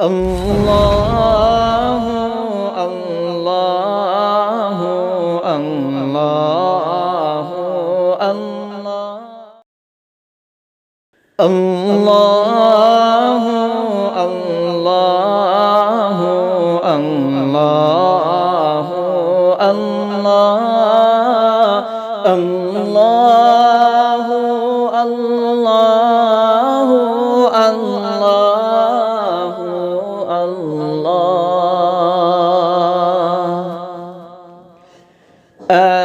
الله الله الله الله الله الله الله الله الله الله الله الله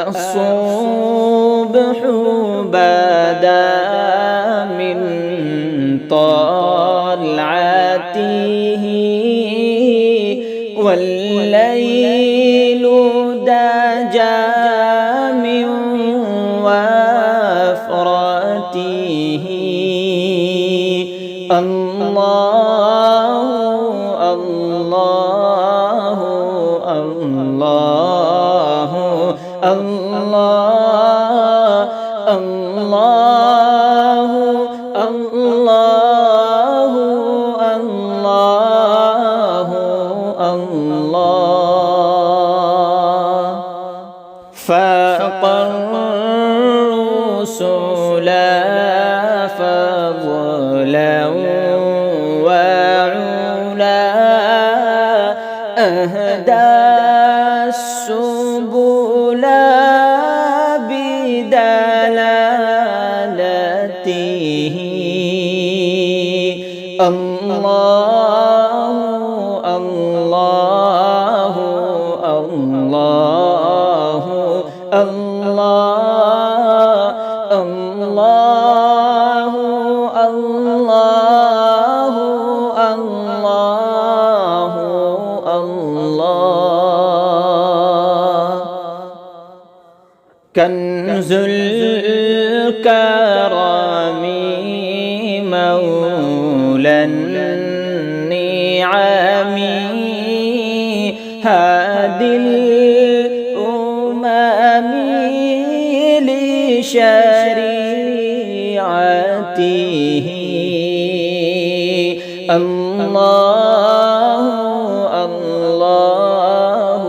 الصبح بدا من طلعته والليل دجى من وفرته الله الله الله الله الله الله الله الله فاق الرسل فضلا وعلا أهدى السبل بدلالته الله الله الله الله الله الله الله الله كنز الكرم مولى النعم هادي الأمم لشريعته الله الله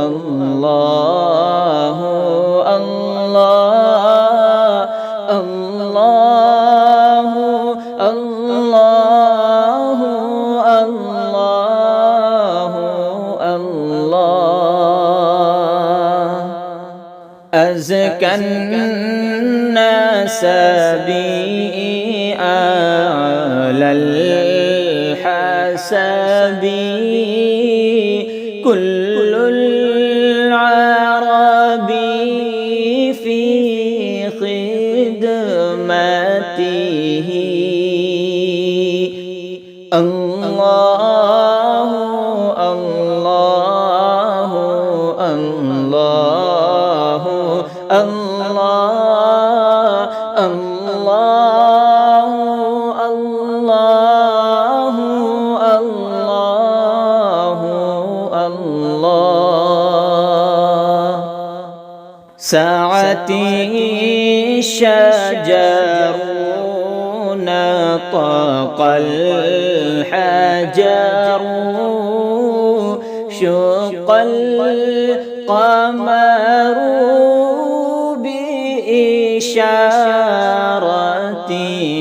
الله الله الله الله الله الله أزكى الناس بي على الحسب كل العرب في خدمته الله الله الله الله الله الله الله الله ساعتي الشجر نطق الحجر شق القمر بإشارته